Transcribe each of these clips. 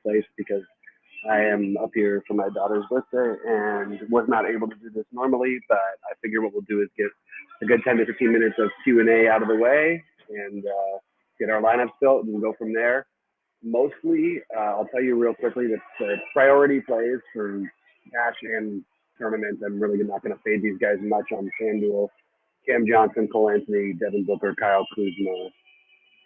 place because I am up here for my daughter's birthday and was not able to do this normally, but I figure what we'll do is get a good 10 to 15 minutes of Q&A out of the way and get our lineups built and go from there. Mostly, I'll tell you real quickly that the priority plays for cash and tournaments, I'm really not going to fade these guys much on Fanduel. Cam Johnson, Cole Anthony, Devin Booker, Kyle Kuzma.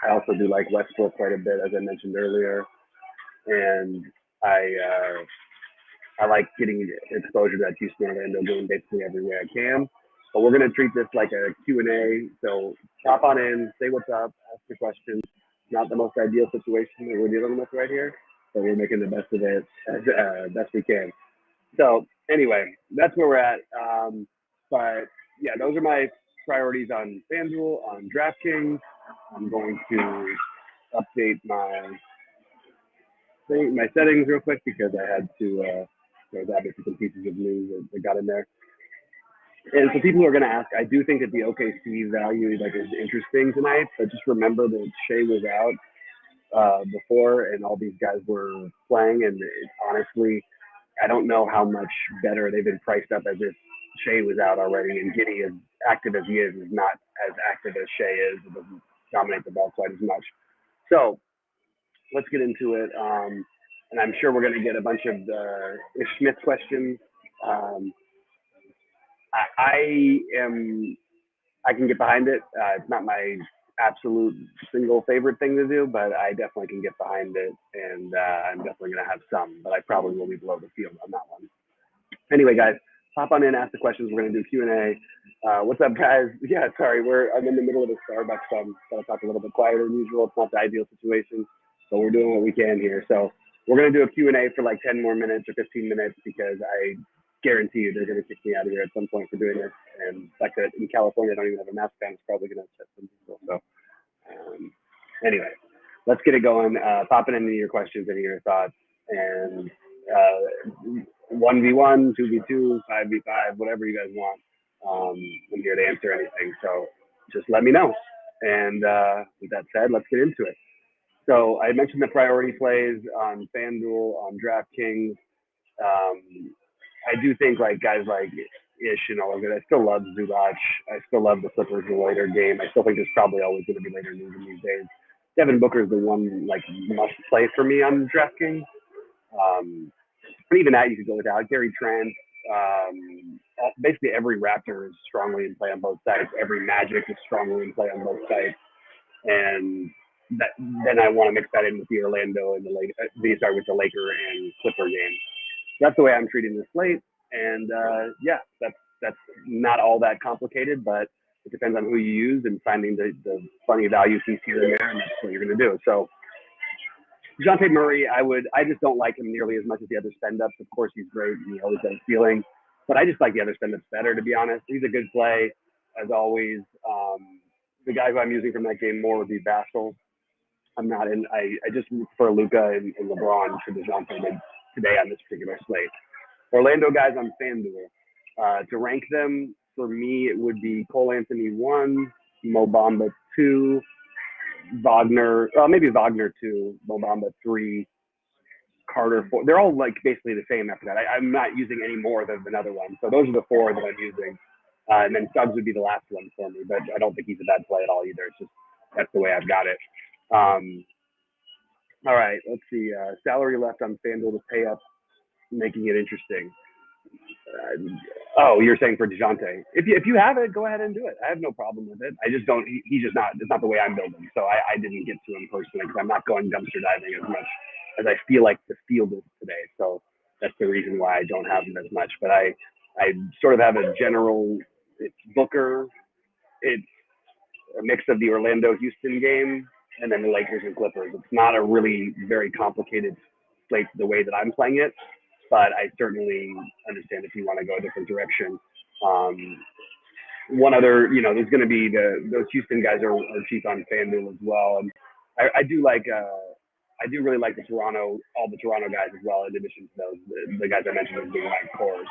I also do like Westbrook quite a bit, as I mentioned earlier, and I like getting exposure to that Houston Orlando game basically every way I can. But we're going to treat this like a Q&A. So hop on in, say what's up, ask your questions. Not the most ideal situation that we're dealing with right here, but we're making the best of it as best we can. So anyway, that's where we're at. But yeah, those are my priorities on FanDuel, on Draftkings. I'm going to update my settings real quick because I had to. There's obviously some pieces of news that got in there. And so people are going to ask, I do think that the OKC value is interesting tonight, but just remember that Shea was out before and all these guys were playing, and honestly, I don't know how much better they've been priced up as if Shea was out already, and Giddy, as active as he is not as active as Shea is. It doesn't dominate the ball quite as much. So let's get into it. And I'm sure we're going to get a bunch of Ish Smith questions. I can get behind it. It's not my absolute single favorite thing to do, but I definitely can get behind it, and I'm definitely going to have some, but I probably will be below the field on that one. Anyway, guys, hop on in, ask the questions. We're going to do Q&A. What's up, guys? Yeah, sorry, I'm in the middle of a Starbucks, so I'm going to talk a little bit quieter than usual. It's not the ideal situation, but we're doing what we can here. So we're going to do a Q&A for like 10 more minutes or 15 minutes because I guarantee you they're going to kick me out of here at some point for doing this. And the fact that in California I don't even have a mask on is probably going to upset some people. So anyway, let's get it going. Popping into your questions and your thoughts. And 1v1, 2v2, 5v5, whatever you guys want. I'm here to answer anything. So just let me know. And with that said, let's get into it. So I mentioned the priority plays on FanDuel, on DraftKings. I do think like guys like Ish and all of it. I still love Zubac. I still love the Clippers in the later game. I still think there's probably always going to be later news in these days. Devin Booker is the one like must play for me on DraftKings. But even that you could go without. Gary Trent. Basically every Raptor is strongly in play on both sides. Every Magic is strongly in play on both sides. And then I want to mix that in with the Orlando and with the Laker and Clipper game. That's the way I'm treating this slate, and yeah, that's not all that complicated, but it depends on who you use and finding the funny value piece here and there, and that's what you're going to do. So, DeJounte Murray, I just don't like him nearly as much as the other spend-ups. Of course, he's great, and he always has feeling, but I just like the other spend-ups better, to be honest. He's a good play, as always. The guy who I'm using from that game more would be Vassell. I'm not in. I just prefer Luka and LeBron to DeJounte today on this particular slate. Orlando guys on FanDuel. To rank them, for me, it would be Cole Anthony 1, Mo Bamba 2, maybe Wagner 2, Mo Bamba 3, Carter 4. They're all like basically the same after that. I'm not using any more than another one. So those are the 4 that I'm using. And then Suggs would be the last one for me, but I don't think he's a bad play at all either. It's just that's the way I've got it. All right, let's see. Salary left on FanDuel to pay up, making it interesting. You're saying for DeJounte. If you have it, go ahead and do it. I have no problem with it. I just don't. He's just not. It's not the way I'm building. So I didn't get to him personally because I'm not going dumpster diving as much as I feel like the field is today. So that's the reason why I don't have him as much. But I sort of have a general. It's Booker. It's a mix of the Orlando-Houston game. And then the Lakers and Clippers. It's not a really very complicated slate the way that I'm playing it, but I certainly understand if you want to go a different direction. One other, there's going to be those Houston guys are cheap on FanDuel as well, and I do really like all the Toronto guys as well, in addition to those the guys I mentioned as being my cores.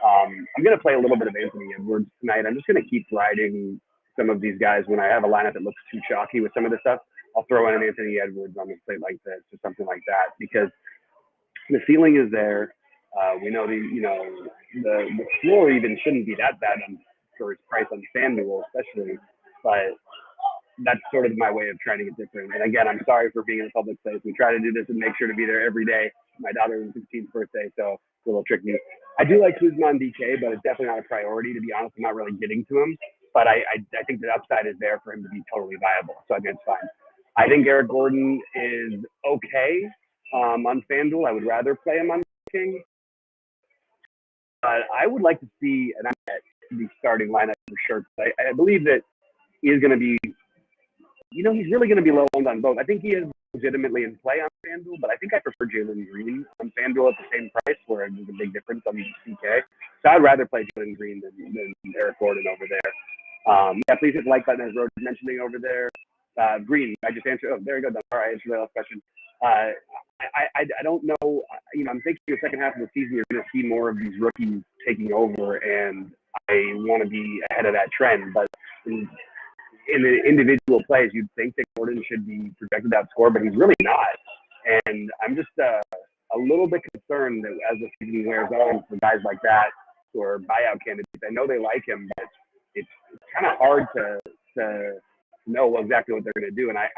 I'm going to play a little bit of Anthony Edwards tonight. I'm just going to keep riding some of these guys when I have a lineup that looks too chalky with some of the stuff. I'll throw in an Anthony Edwards on a slate like this or something like that because the ceiling is there. We know the floor even shouldn't be that bad for its price on FanDuel, especially. But that's sort of my way of trying to get different. And again, I'm sorry for being in a public place. We try to do this and make sure to be there every day. My daughter's 16th birthday, so it's a little tricky. I do like Kuzma on DK, but it's definitely not a priority. To be honest, I'm not really getting to him. But I think the upside is there for him to be totally viable. So I think it's fine. I think Eric Gordon is okay on FanDuel. I would rather play him on King. But I would like to see an the starting lineup for sure. I believe that he is going to be, he's really going to be low owned on both. I think he is legitimately in play on FanDuel, but I think I prefer Jalen Green on FanDuel at the same price where there's a big difference on DK. So I'd rather play Jalen Green than Eric Gordon over there. Yeah, please hit the like button as Rose is mentioning over there. Green, I just answered. Oh, there you go. All right, answer the last question. I don't know. I'm thinking the second half of the season, you're going to see more of these rookies taking over, and I want to be ahead of that trend. But in the individual plays, you'd think that Gordon should be projected that score, but he's really not. And I'm just a little bit concerned that as the season wears on for guys like that who are buyout candidates, I know they like him, but it's kind of hard to know exactly what they're going to do. And I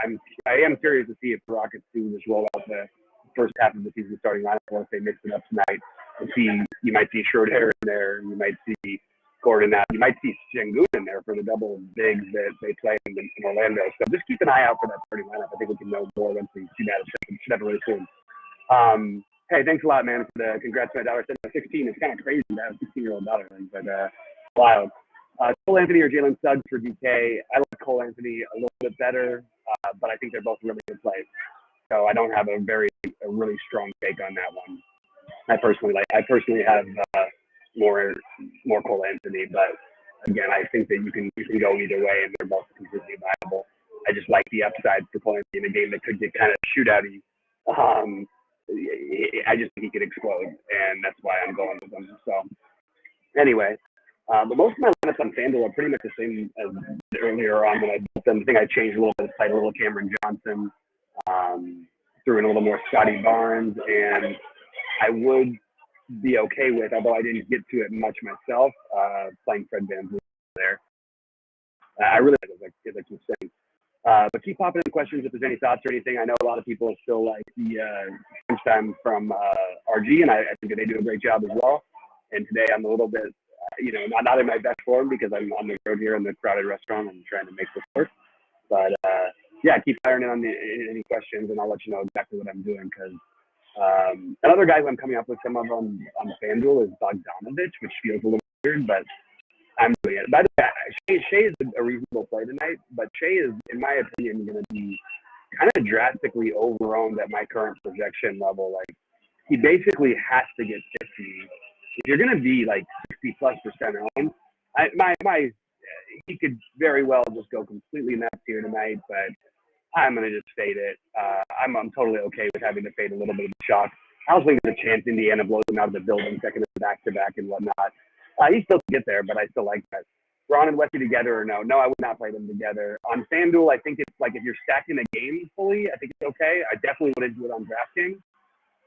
am curious to see if the Rockets do just roll out the first half of the season starting lineup, or if they mix it up tonight. And you might see Schroeder in there, you might see Gordon out, you might see Sengun in there for the double bigs that they play in Orlando. So just keep an eye out for that starting lineup. I think we can know more once we see that. It should happen really soon. Hey, thanks a lot, man. For the congrats to my daughter. 16 is kind of crazy to have a 16-year-old daughter, but wild. Cole Anthony or Jalen Suggs for DK. I like Cole Anthony a little bit better, but I think they're both really good plays. So I don't have a really strong take on that one. I personally have more Cole Anthony, but again, I think that you can go either way, and they're both completely viable. I just like the upside for Cole Anthony in a game that could get kind of shootouty. I just think he could explode, and that's why I'm going with him. So anyway. But most of my lineups on FanDuel are pretty much the same as earlier on when I built them. I think I changed a little bit, played a little Cameron Johnson, threw in a little more Scotty Barnes, and I would be okay with, although I didn't get to it much myself, playing Fred VanVleet there. I really like it, like you were saying. But keep popping in questions if there's any thoughts or anything. I know a lot of people still like the crunch time from RG, and I think that they do a great job as well. And today I'm a little bit, not in my best form because I'm on the road here in the crowded restaurant and trying to make this work. But yeah, keep firing in on any questions, and I'll let you know exactly what I'm doing. Because another guy who I'm coming up with some of on FanDuel is Bogdanovich, which feels a little weird, but I'm doing it. By the way, Shea is a reasonable play tonight, but Shea is, in my opinion, going to be kind of drastically over-owned at my current projection level. Like, he basically has to get 50. If you're going to be like 60+% owned, he could very well just go completely nuts here tonight, but I'm going to just fade it. I'm totally okay with having to fade a little bit of a shock. I also think there's a chance Indiana blows him out of the building second back-to-back and whatnot. He still can get there, but I still like that. Ron and Wesley together or no? No, I would not play them together. On FanDuel, I think it's like if you're stacking a game fully, I think it's okay. I definitely wouldn't do it on Draftkings,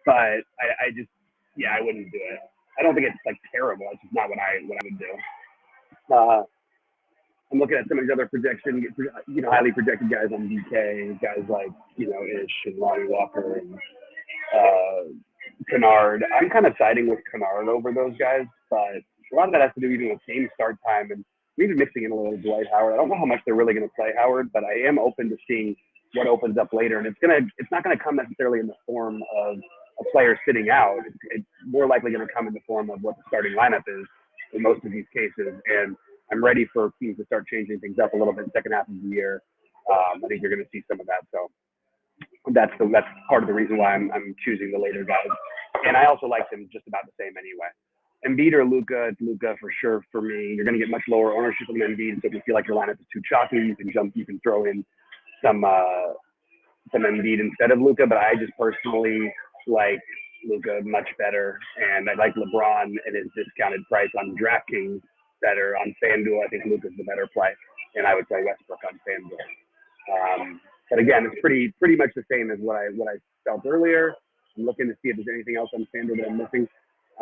but I wouldn't do it. I don't think it's like terrible. It's just not what I would do. I'm looking at some of these other projection, highly projected guys on DK, guys like, Ish and Lonnie Walker and Kennard. I'm kind of siding with Kennard over those guys, but a lot of that has to do even with game start time and maybe mixing in a little Dwight Howard. I don't know how much they're really going to play Howard, but I am open to seeing what opens up later. And it's not going to come necessarily in the form of a player sitting out. It's more likely going to come in the form of what the starting lineup is in most of these cases. And I'm ready for teams to start changing things up a little bit in the second half of the year. I think you're going to see some of that. So that's part of the reason why I'm choosing the later guys. And I also like them just about the same anyway. Embiid or Luka, it's Luka for sure for me. You're going to get much lower ownership of Embiid, so if you feel like your lineup is too chalky, you can throw in some Embiid instead of Luka. But I just personally like Luka much better, and I like LeBron at his discounted price on Draftkings better. On FanDuel, I think Luka's the better play, and I would play Westbrook on FanDuel. But again, it's pretty much the same as what I felt earlier. I'm looking to see if there's anything else on Fanduel that I'm missing.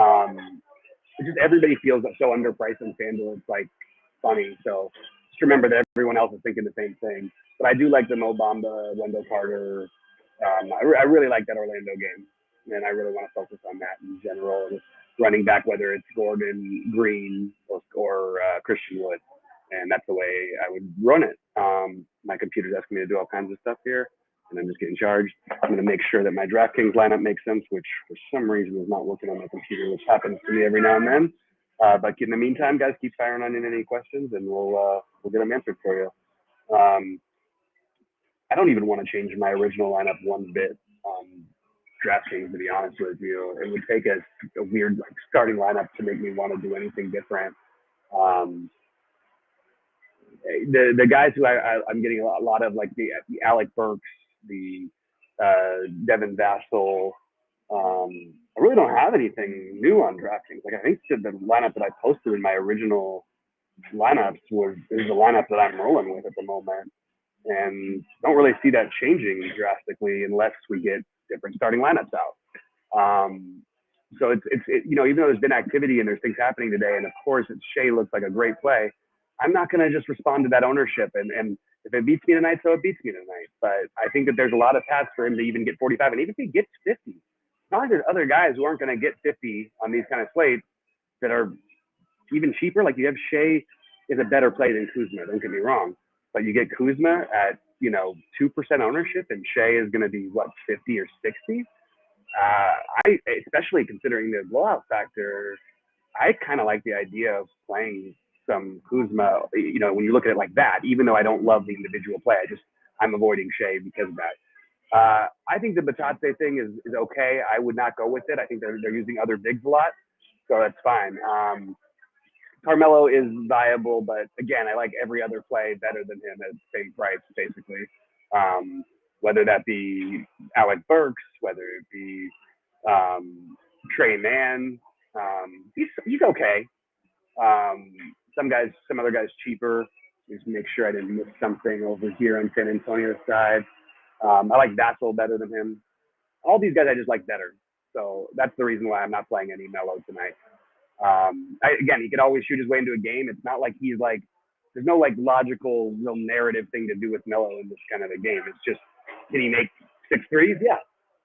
Um, it's just everybody feels so underpriced on Fanduel. It's like funny. So just remember that everyone else is thinking the same thing. But I do like the Mo Bamba, Wendell Carter. I really like that Orlando game, and I really want to focus on that in general. Running back, whether it's Gordon, Green, or Christian Wood, and that's the way I would run it. My computer's asking me to do all kinds of stuff here, and I'm just getting charged. I'm going to make sure that my DraftKings lineup makes sense, which for some reason is not working on my computer, which happens to me every now and then. But in the meantime, guys, keep firing on in any questions, and we'll get them answered for you. I don't even want to change my original lineup one bit on DraftKings, to be honest with you. It would take a weird like starting lineup to make me want to do anything different. Um, the guys who I'm getting a lot of, like the Alec Burks, the Devin Vassell. I really don't have anything new on DraftKings. Like I think the lineup that I posted in my original lineups is the lineup that I'm rolling with at the moment, and don't really see that changing drastically unless we get different starting lineups out. So even though there's been activity and there's things happening today, and of course Shea looks like a great play, I'm not going to just respond to that ownership. And if it beats me tonight, so it beats me tonight. But I think that there's a lot of paths for him to even get 45, and even if he gets 50, it's not like there's other guys who aren't going to get 50 on these kind of slates that are even cheaper. Like you have Shea is a better play than Kuzma. Don't get me wrong, but you get Kuzma at 2% ownership, and Shea is going to be what 50 or 60. I especially considering the blowout factor, I kind of like the idea of playing some Kuzma. When you look at it like that, even though I don't love the individual play, I'm avoiding Shea because of that. I think the Batate thing is okay. I would not go with it. I think they're using other bigs a lot, so that's fine. Carmelo is viable, but again, I like every other play better than him at the same price, basically. Whether that be Alec Burks, whether it be Trey Mann, he's okay. Some other guys cheaper. Just make sure I didn't miss something over here on San Antonio's side. I like Vassell better than him. All these guys I just like better. So that's the reason why I'm not playing any Melo tonight. Again, he could always shoot his way into a game. It's not like he's like, there's no like logical, real narrative thing to do with Melo in this kind of a game. It's just, can he make 6 threes? Yeah.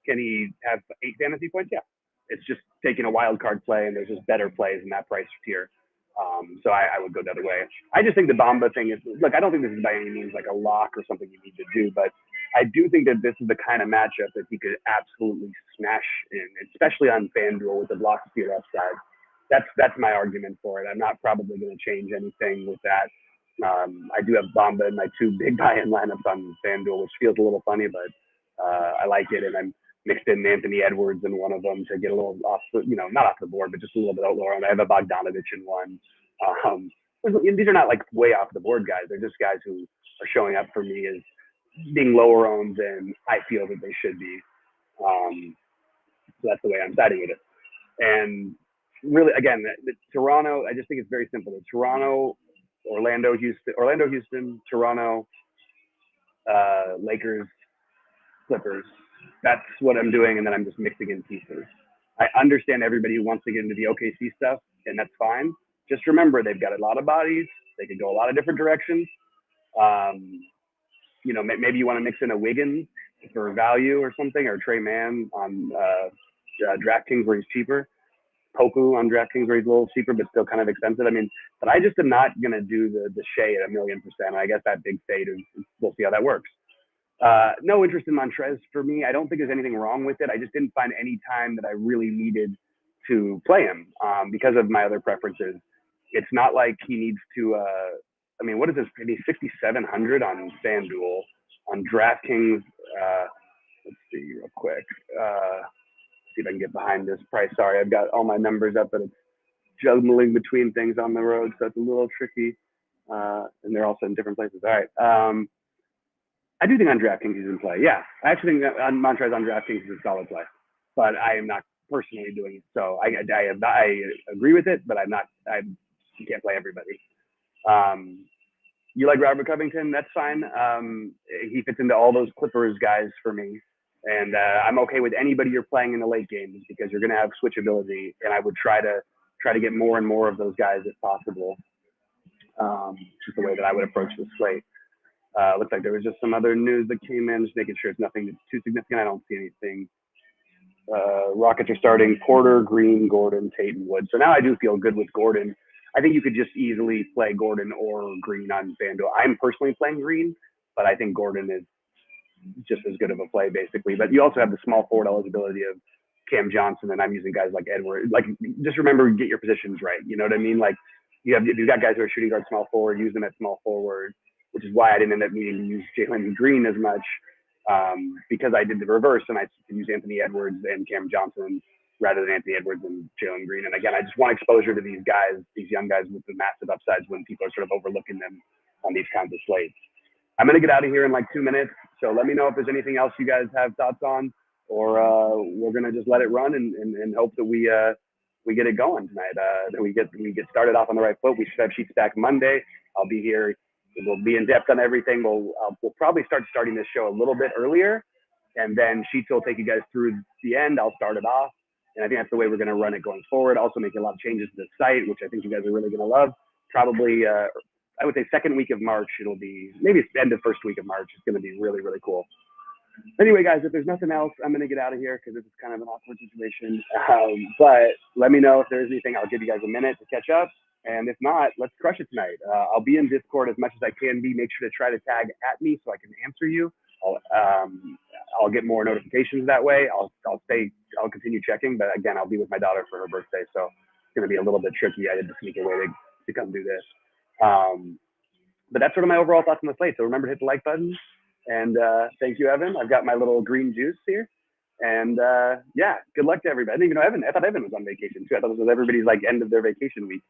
Can he have 8 fantasy points? Yeah. It's just taking a wild card play, and there's just better plays in that price tier. So I would go the other way. I just think the Bamba thing is, look, I don't think this is by any means like a lock or something you need to do, but I do think that this is the kind of matchup that he could absolutely smash in, especially on FanDuel with the block speed upside. That's my argument for it. I'm not probably going to change anything with that. I do have Bamba in my 2 big buy-in lineups on FanDuel, which feels a little funny, but I like it, and I'm mixed in Anthony Edwards in one of them to get a little off, not off the board, but just a little bit lower. I have a Bogdanovich in one. These are not like way off the board guys. They're just guys who are showing up for me as being lower owned than I feel that they should be. So that's the way I'm siding with it. And really, again, the Toronto, I just think it's very simple. The Toronto, Orlando, Houston, Toronto, Lakers, Clippers. That's what I'm doing, and then I'm just mixing in pieces. I understand everybody who wants to get into the OKC stuff, and that's fine. Just remember, they've got a lot of bodies. They could go a lot of different directions. Maybe you want to mix in a Wiggins for value or something, or Trey Mann on DraftKings where he's cheaper. Poku on DraftKings where he's a little cheaper, but still kind of expensive. But I just am not going to do the Shea at 1,000,000%. I guess that big fade we'll see how that works. No interest in Montrez for me. I don't think there's anything wrong with it. I just didn't find any time that I really needed to play him because of my other preferences. It's not like he needs to. What is this? Maybe 6,700 on FanDuel. On DraftKings, let's see real quick. See if I can get behind this price. Sorry, I've got all my numbers up, but it's juggling between things on the road, so it's a little tricky. And they're also in different places. All right. I do think on DraftKings he's in play. Yeah, I actually think on Montrez on DraftKings is a solid play, but I am not personally doing it. So I agree with it, but I'm not. You can't play everybody. You like Robert Covington? That's fine. He fits into all those Clippers guys for me. And I'm okay with anybody you're playing in the late games because you're going to have switchability, and I would try to get more and more of those guys if possible. Just the way that I would approach the slate. Looks like there was just some other news that came in, just making sure it's nothing that's too significant. I don't see anything. Rockets are starting Porter, Green, Gordon, Tate, and Wood. So now I do feel good with Gordon. I think you could just easily play Gordon or Green on Fanduel. I'm personally playing Green, but I think Gordon is just as good of a play, basically. But you also have the small forward eligibility of Cam Johnson, and I'm using guys like Edward. Like, just remember, get your positions right. You know what I mean? Like, you've got guys who are shooting guard, small forward, use them at small forward, which is why I didn't end up needing to use Jalen Green as much, because I did the reverse and I used Anthony Edwards and Cam Johnson rather than Anthony Edwards and Jalen Green. And again, I just want exposure to these guys, these young guys with the massive upsides when people are sort of overlooking them on these kinds of slates. I'm going to get out of here in like 2 minutes. So let me know if there's anything else you guys have thoughts on, or we're going to just let it run and hope that we get it going tonight. That we get started off on the right foot. We should have sheets back Monday. I'll be here. We'll be in depth on everything. We'll probably starting this show a little bit earlier, and then Sheets will take you guys through the end. I'll start it off, and I think that's the way we're going to run it going forward. Also making a lot of changes to the site, which I think you guys are really going to love. Probably, I would say second week of March. It'll be maybe it's the end of first week of March. It's going to be really, really cool. Anyway, guys, if there's nothing else, I'm going to get out of here because this is kind of an awkward situation. But let me know if there's anything. I'll give you guys a minute to catch up. And if not, let's crush it tonight. I'll be in Discord as much as I can be. Make sure to try to tag at me so I can answer you. I'll get more notifications that way. I'll continue checking. But again, I'll be with my daughter for her birthday. So it's going to be a little bit tricky. I had to sneak away to come do this. But that's sort of my overall thoughts on the slate. So remember to hit the like button. And thank you, Evan. I've got my little green juice here. And yeah, good luck to everybody. I didn't even know Evan. I thought Evan was on vacation too. I thought this was everybody's like end of their vacation week.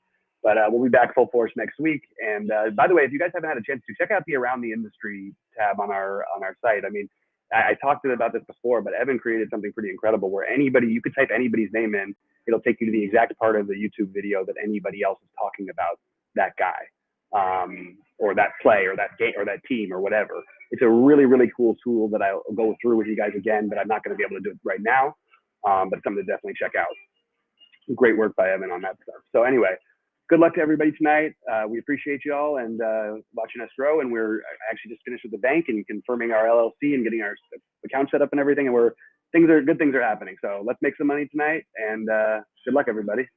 But we'll be back full force next week. And by the way, if you guys haven't had a chance to check out the Around the Industry tab on our site, I mean, I talked about this before, but Evan created something pretty incredible where you could type anybody's name in. It'll take you to the exact part of the YouTube video that anybody else is talking about that guy, or that play, or that game, or that team, or whatever. It's a really, really cool tool that I'll go through with you guys again, but I'm not going to be able to do it right now. But it's something to definitely check out. Great work by Evan on that stuff. So anyway, good luck to everybody tonight. We appreciate you all and watching us grow. And we're actually just finished with the bank and confirming our LLC and getting our account set up and everything. And good things are happening. So let's make some money tonight. And good luck, everybody.